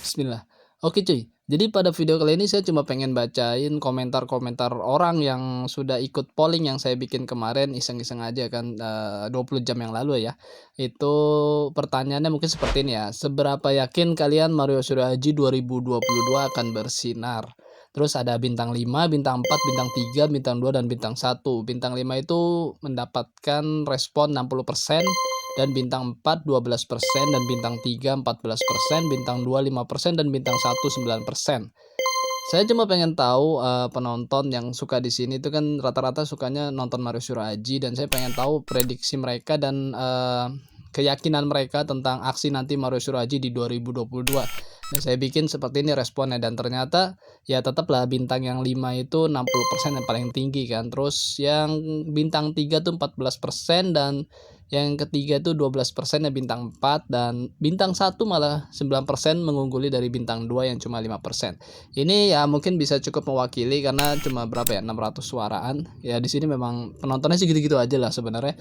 Bismillah. Oke cuy, jadi pada video kali ini saya cuma pengen bacain komentar-komentar orang yang sudah ikut polling yang saya bikin kemarin iseng-iseng aja kan, 20 jam yang lalu ya. Itu pertanyaannya mungkin seperti ini ya, seberapa yakin kalian Mario Suryaji 2022 akan bersinar? Terus ada bintang 5, bintang 4, bintang 3, bintang 2, dan bintang 1. Bintang 5 itu mendapatkan respon 60%, dan bintang 4 12%, dan bintang 3 14%, bintang 2 5%, dan bintang 1 9%. Saya cuma pengen tahu, penonton yang suka di sini itu kan rata-rata sukanya nonton Mario Suryaji, dan saya pengen tahu prediksi mereka dan, keyakinan mereka tentang aksi nanti Mario Suryaji di 2022. Dan saya bikin seperti ini responnya, dan ternyata ya tetaplah bintang yang 5 itu 60% yang paling tinggi kan. Terus yang bintang 3 tuh 14%, dan yang ketiga itu 12% ya bintang 4, dan bintang 1 malah 9% mengungguli dari bintang 2 yang cuma 5%. Ini ya mungkin bisa cukup mewakili karena cuma berapa ya, 600 suaraan. Ya di sini memang penontonnya sih gitu-gitu aja lah sebenarnya.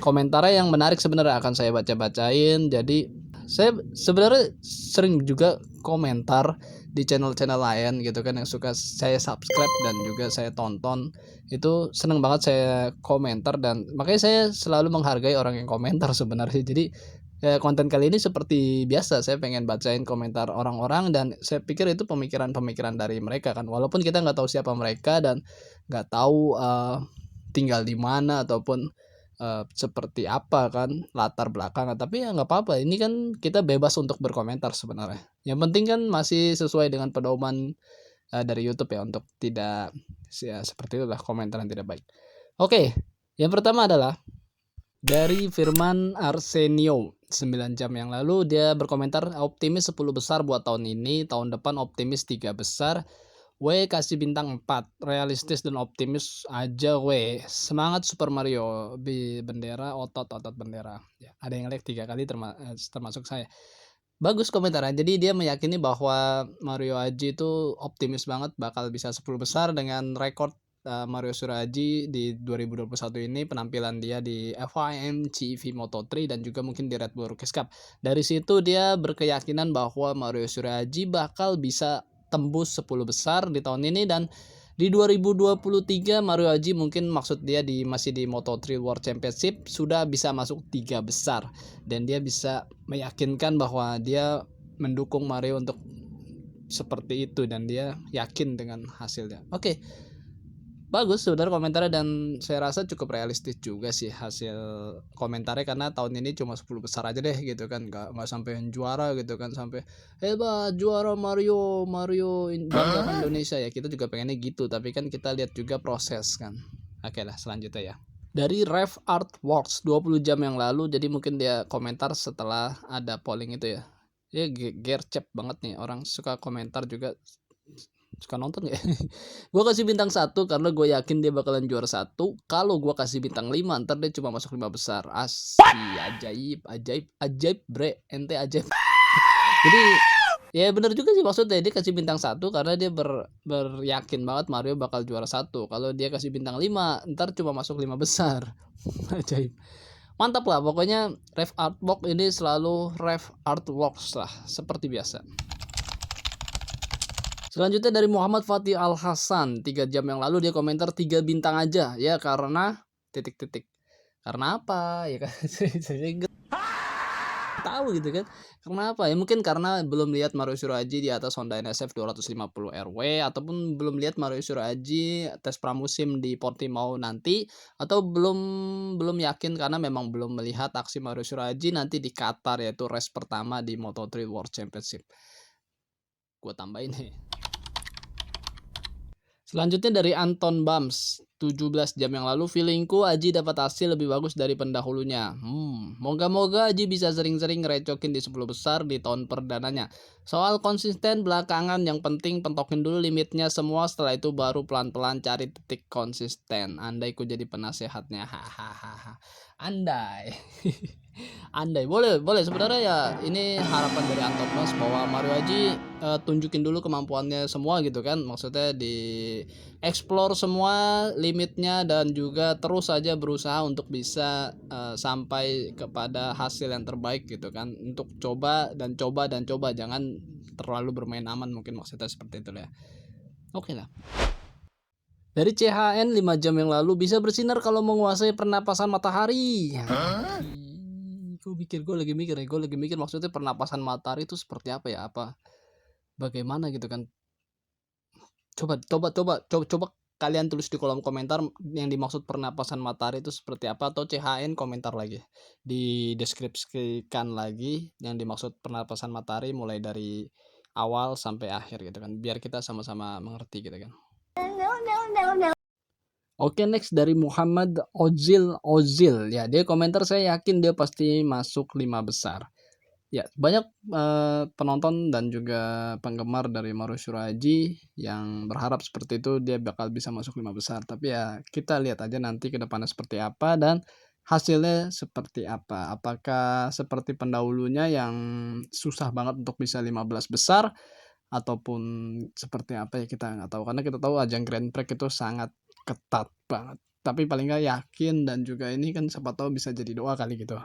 Komentarnya yang menarik sebenarnya akan saya baca-bacain. Jadi saya sebenarnya sering juga komentar di channel-channel lain gitu kan yang suka saya subscribe dan juga saya tonton. Itu seneng banget saya komentar, dan makanya saya selalu menghargai orang yang komentar sebenarnya. Jadi konten kali ini seperti biasa, saya pengen bacain komentar orang-orang, dan saya pikir itu pemikiran-pemikiran dari mereka kan. Walaupun kita nggak tahu siapa mereka dan nggak tahu, tinggal di mana ataupun, seperti apa kan latar belakang, tapi ya nggak apa-apa, ini kan kita bebas untuk berkomentar sebenarnya. Yang penting kan masih sesuai dengan pedoman, dari YouTube ya, untuk tidak ya seperti itulah komentar yang tidak baik. Oke, yang pertama adalah dari Firman Arsenio, 9 jam yang lalu dia berkomentar, optimis 10 besar buat tahun ini, tahun depan optimis 3 besar. W kasih bintang 4, realistis dan optimis aja W. Semangat Super Mario, bendera otot bendera. Ya, ada yang like 3 kali termasuk saya. Bagus komentarnya. Jadi dia meyakini bahwa Mario Aji itu optimis banget bakal bisa 10 besar dengan rekor, Mario Suryaji di 2021 ini, penampilan dia di FIM CEV Moto3 dan juga mungkin di Red Bull Rookies Cup. Dari situ dia berkeyakinan bahwa Mario Suryaji bakal bisa tembus 10 besar di tahun ini, dan di 2023 Mario Aji mungkin maksud dia masih di Moto3 World Championship sudah bisa masuk 3 besar, dan dia bisa meyakinkan bahwa dia mendukung Mario untuk seperti itu dan dia yakin dengan hasilnya. Oke. Bagus sebenarnya komentarnya, dan saya rasa cukup realistis juga sih hasil komentarnya, karena tahun ini cuma 10 besar aja deh gitu kan, nggak sampai yang juara gitu kan, sampai hebat juara Mario banggakan Indonesia, ya kita juga pengennya gitu, tapi kan kita lihat juga proses kan. Oke lah, selanjutnya ya. Dari Rev Artworks 20 jam yang lalu, jadi mungkin dia komentar setelah ada polling itu ya. Dia gercep banget nih, orang suka komentar juga suka nonton ya. Gue kasih bintang 1 karena gue yakin dia bakalan juara 1. Kalau gue kasih bintang 5 ntar dia cuma masuk 5 besar. Asli ajaib bre, ente ajaib. Jadi ya bener juga sih maksudnya, dia kasih bintang 1 karena dia beryakin banget Mario bakal juara 1. Kalau dia kasih bintang 5 ntar cuma masuk 5 besar. Ajaib. Mantap lah pokoknya, Rev Artworks ini selalu Rev Artworks lah seperti biasa. Selanjutnya dari Muhammad Fatih Al Hasan, 3 jam yang lalu dia komentar 3 bintang aja ya karena titik-titik. Karena apa? Ya kan saya nggak tahu gitu kan. Karena apa? Ya mungkin karena belum lihat Mario Suryaji di atas Honda NSF 250 RW, ataupun belum lihat Mario Suryaji tes pramusim di Portimao nanti, atau belum yakin karena memang belum melihat aksi Mario Suryaji nanti di Qatar, yaitu race pertama di Moto3 World Championship. Gua tambahin nih. Selanjutnya dari Anton Bams, 17 jam yang lalu, feelingku Aji dapat hasil lebih bagus dari pendahulunya. Moga-moga Aji bisa sering-sering ngerecokin di 10 besar di tahun perdananya. Soal konsisten belakangan, yang penting pentokin dulu limitnya semua, setelah itu baru pelan-pelan cari titik konsisten. Andai ku jadi penasehatnya, hahaha. Andai. Andai, boleh sebenarnya ya, ini harapan dari Anton Bams bahwa Mario Aji tunjukin dulu kemampuannya semua gitu kan, maksudnya di explore semua limitnya, dan juga terus saja berusaha untuk bisa sampai kepada hasil yang terbaik gitu kan, untuk coba, jangan terlalu bermain aman, mungkin maksudnya seperti itu ya. Oke lah. Dari CHN 5 jam yang lalu, bisa bersinar kalau menguasai pernapasan matahari. Gue lagi mikir maksudnya pernapasan matahari itu seperti apa ya? Apa bagaimana gitu kan? Coba kalian tulis di kolom komentar yang dimaksud pernapasan matahari itu seperti apa, atau CHN komentar lagi. Dideskripsikan lagi yang dimaksud pernapasan matahari mulai dari awal sampai akhir gitu kan. Biar kita sama-sama mengerti gitu kan. Oke, next dari Muhammad Ozil. Ya, dia komentar, saya yakin dia pasti masuk 5 besar. Ya, banyak penonton dan juga penggemar dari Mario Shiraji yang berharap seperti itu, dia bakal bisa masuk 5 besar. Tapi ya kita lihat aja nanti ke depannya seperti apa dan hasilnya seperti apa. Apakah seperti pendahulunya yang susah banget untuk bisa 15 besar, ataupun seperti apa ya kita nggak tahu. Karena kita tahu ajang Grand Prix itu sangat ketat banget. Tapi paling nggak yakin, dan juga ini kan siapa tahu bisa jadi doa kali gitu.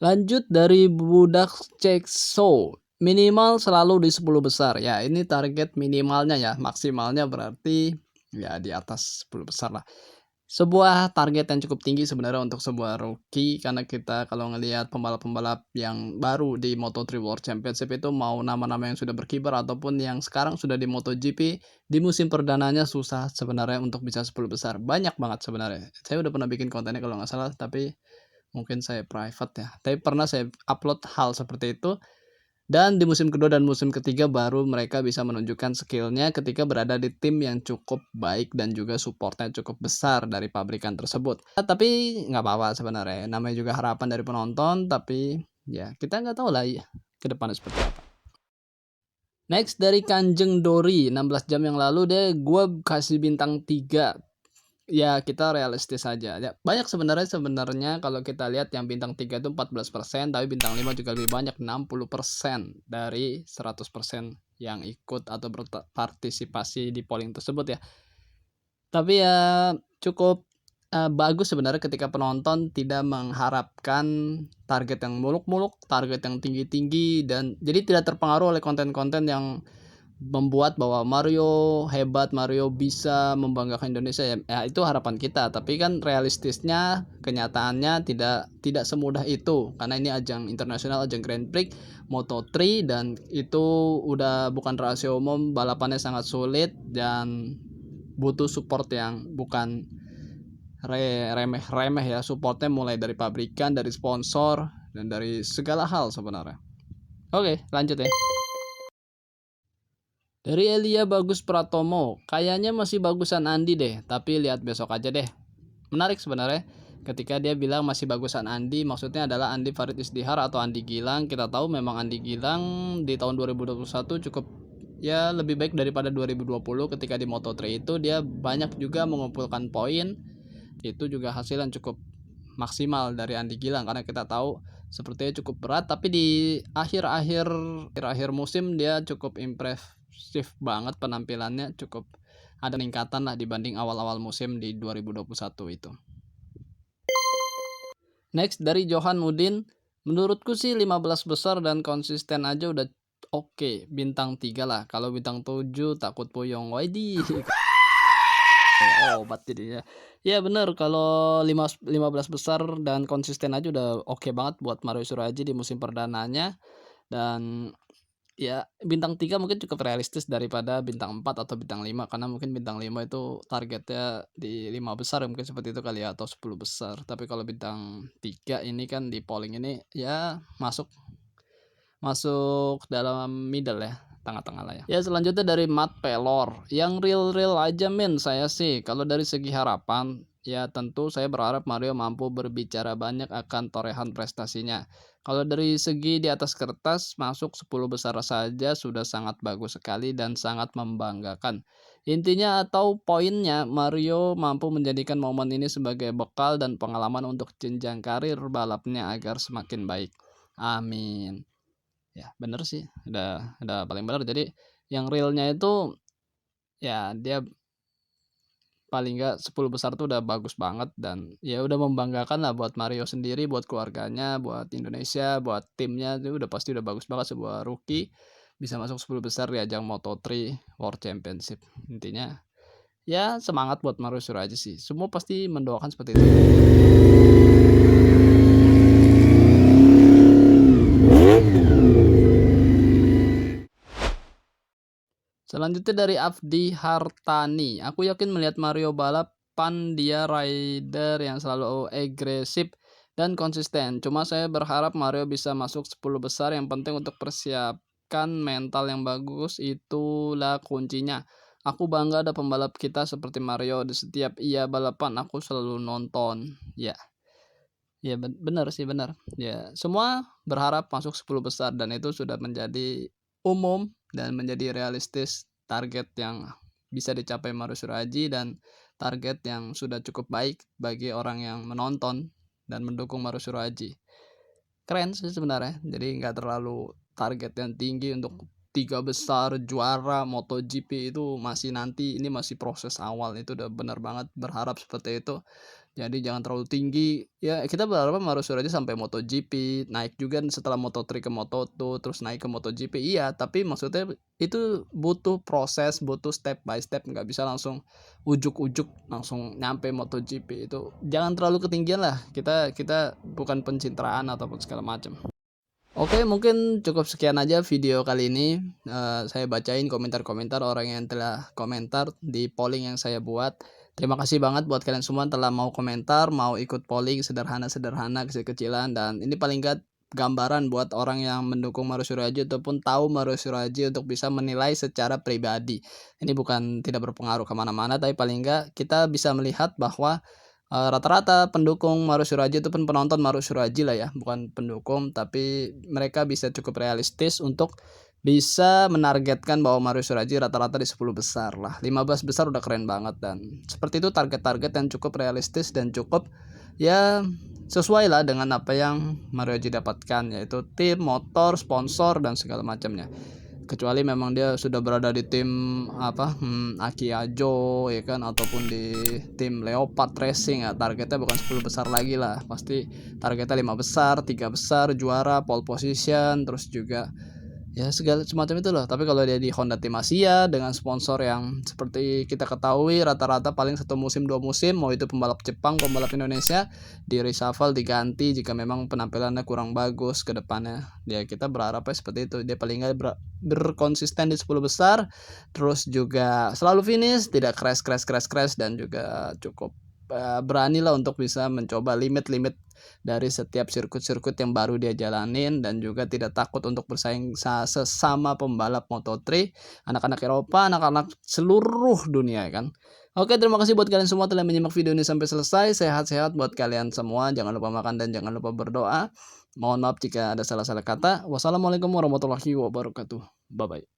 Lanjut dari Budak Cekso, minimal selalu di 10 besar. Ya, ini target minimalnya ya, maksimalnya berarti ya di atas 10 besar lah. Sebuah target yang cukup tinggi sebenarnya untuk sebuah rookie, karena kita kalau ngelihat pembalap-pembalap yang baru di Moto3 World Championship itu, mau nama-nama yang sudah berkibar ataupun yang sekarang sudah di MotoGP, di musim perdananya susah sebenarnya untuk bisa 10 besar. Banyak banget sebenarnya. Saya udah pernah bikin kontennya kalau nggak salah, tapi mungkin saya private ya. Tapi pernah saya upload hal seperti itu, dan di musim kedua dan musim ketiga baru mereka bisa menunjukkan skillnya ketika berada di tim yang cukup baik dan juga supportnya cukup besar dari pabrikan tersebut. Tapi nggak apa-apa sebenarnya, namanya juga harapan dari penonton, tapi ya kita nggak tahu lah ya ke depannya seperti apa. Next dari Kanjeng Dori, 16 jam yang lalu deh gue kasih bintang 3. Ya kita realistis aja ya, banyak sebenarnya kalau kita lihat yang bintang 3 itu 14%, tapi bintang 5 juga lebih banyak, 60% dari 100% yang ikut atau berpartisipasi di polling tersebut ya. Tapi ya cukup bagus sebenarnya ketika penonton tidak mengharapkan target yang muluk-muluk, target yang tinggi-tinggi, dan jadi tidak terpengaruh oleh konten-konten yang membuat bahwa Mario hebat, Mario bisa membanggakan Indonesia ya. Ya itu harapan kita, tapi kan realistisnya kenyataannya tidak semudah itu, karena ini ajang internasional, ajang Grand Prix Moto3, dan itu udah bukan rahasia umum, balapannya sangat sulit dan butuh support yang bukan remeh-remeh ya. Supportnya mulai dari pabrikan, dari sponsor, dan dari segala hal sebenarnya. Oke, lanjut ya. Dari Elia Bagus Pratomo, kayaknya masih bagusan Andi deh, tapi lihat besok aja deh. Menarik sebenarnya ketika dia bilang masih bagusan Andi, maksudnya adalah Andi Farid Isdihar atau Andi Gilang. Kita tahu memang Andi Gilang di tahun 2021 cukup ya lebih baik daripada 2020. Ketika di Moto3 itu dia banyak juga mengumpulkan poin. Itu juga hasil yang cukup maksimal dari Andi Gilang, karena kita tahu sepertinya cukup berat, tapi di akhir musim dia cukup impresif banget penampilannya, cukup ada peningkatan lah dibanding awal-awal musim di 2021 itu. Next dari Johan Udin, menurutku sih 15 besar dan konsisten aja udah oke, bintang 3 lah. Kalau bintang 7 takut puyeng. Waidih. Obat jadinya. Ya bener, kalau 15 besar dan konsisten aja udah oke banget buat Mario Shiraji di musim perdananya. Dan ya bintang 3 mungkin cukup realistis daripada bintang 4 atau bintang 5, karena mungkin bintang 5 itu targetnya di 5 besar ya, mungkin seperti itu kali ya, atau 10 besar. Tapi kalau bintang 3 ini kan di polling ini ya masuk dalam middle ya, tengah-tengah lah ya. Ya selanjutnya dari Matt Pelor, yang real aja men. Saya sih kalau dari segi harapan ya tentu saya berharap Mario mampu berbicara banyak akan torehan prestasinya. Kalau dari segi di atas kertas, masuk 10 besar saja sudah sangat bagus sekali dan sangat membanggakan. Intinya atau poinnya, Mario mampu menjadikan momen ini sebagai bekal dan pengalaman untuk jenjang karir balapnya agar semakin baik. Amin. Ya bener sih, udah paling bener. Jadi yang realnya itu ya dia paling nggak 10 besar tuh udah bagus banget dan ya udah membanggakan lah buat Mario sendiri, buat keluarganya, buat Indonesia, buat timnya itu udah pasti udah bagus banget sebuah rookie bisa masuk 10 besar di ajang Moto3 World Championship. Intinya ya semangat buat Mario Suraaji sih, semua pasti mendoakan seperti itu. Selanjutnya dari Afdi Hartani, "Aku yakin melihat Mario balapan dia rider yang selalu agresif dan konsisten. Cuma saya berharap Mario bisa masuk 10 besar, yang penting untuk persiapkan mental yang bagus, itulah kuncinya. Aku bangga ada pembalap kita seperti Mario, di setiap ia balapan aku selalu nonton." Ya, ya bener sih, bener. Ya, semua berharap masuk 10 besar dan itu sudah menjadi umum dan menjadi realistis target yang bisa dicapai Mario Suraaji dan target yang sudah cukup baik bagi orang yang menonton dan mendukung Mario Suraaji. Keren sih sebenarnya, jadi nggak terlalu target yang tinggi untuk 3 besar, juara MotoGP itu masih nanti, ini masih proses awal, itu udah bener banget berharap seperti itu. Jadi jangan terlalu tinggi, ya kita berharap harus aja sampai MotoGP, naik juga setelah Moto3 ke Moto2, terus naik ke MotoGP, iya, tapi maksudnya itu butuh proses, butuh step by step, nggak bisa langsung ujuk-ujuk langsung nyampe MotoGP, itu jangan terlalu ketinggian lah, kita kita bukan pencitraan ataupun segala macam. Oke, mungkin cukup sekian aja video kali ini, saya bacain komentar-komentar orang yang telah komentar di polling yang saya buat. Terima kasih banget buat kalian semua telah mau komentar, mau ikut polling sederhana-sederhana, kecil-kecilan, dan ini paling enggak gambaran buat orang yang mendukung Mario Suraaji ataupun tahu Mario Suraaji untuk bisa menilai secara pribadi. Ini bukan tidak berpengaruh kemana mana tapi paling enggak kita bisa melihat bahwa rata-rata pendukung Mario Suraaji ataupun penonton Mario Suraaji lah ya, bukan pendukung, tapi mereka bisa cukup realistis untuk bisa menargetkan bahwa Mario Suraaji rata-rata di 10 besar lah, 15 besar udah keren banget dan seperti itu target-target yang cukup realistis dan cukup ya sesuai lah dengan apa yang Mario Suraaji dapatkan, yaitu tim, motor, sponsor, dan segala macamnya. Kecuali memang dia sudah berada di tim apa, Aki Ajo ya kan, ataupun di tim Leopard Racing ya targetnya bukan 10 besar lagi lah, pasti targetnya 5 besar, 3 besar, juara, pole position, terus juga ya segala semacam itu loh. Tapi kalau dia di Honda Tim Asia dengan sponsor yang seperti kita ketahui rata-rata paling 1 musim 2 musim, mau itu pembalap Jepang, pembalap Indonesia, di reshuffle diganti jika memang penampilannya kurang bagus ke depannya. Ya kita berharapnya seperti itu. Dia paling nggak berkonsisten di 10 besar, terus juga selalu finish, tidak crash dan juga cukup beranilah untuk bisa mencoba limit-limit dari setiap sirkuit-sirkuit yang baru dia jalanin dan juga tidak takut untuk bersaing sesama pembalap Moto3, anak-anak Eropa, anak-anak seluruh dunia kan. Oke, terima kasih buat kalian semua telah menyimak video ini sampai selesai. Sehat-sehat buat kalian semua. Jangan lupa makan dan jangan lupa berdoa. Mohon maaf jika ada salah-salah kata. Wassalamualaikum warahmatullahi wabarakatuh. Bye bye.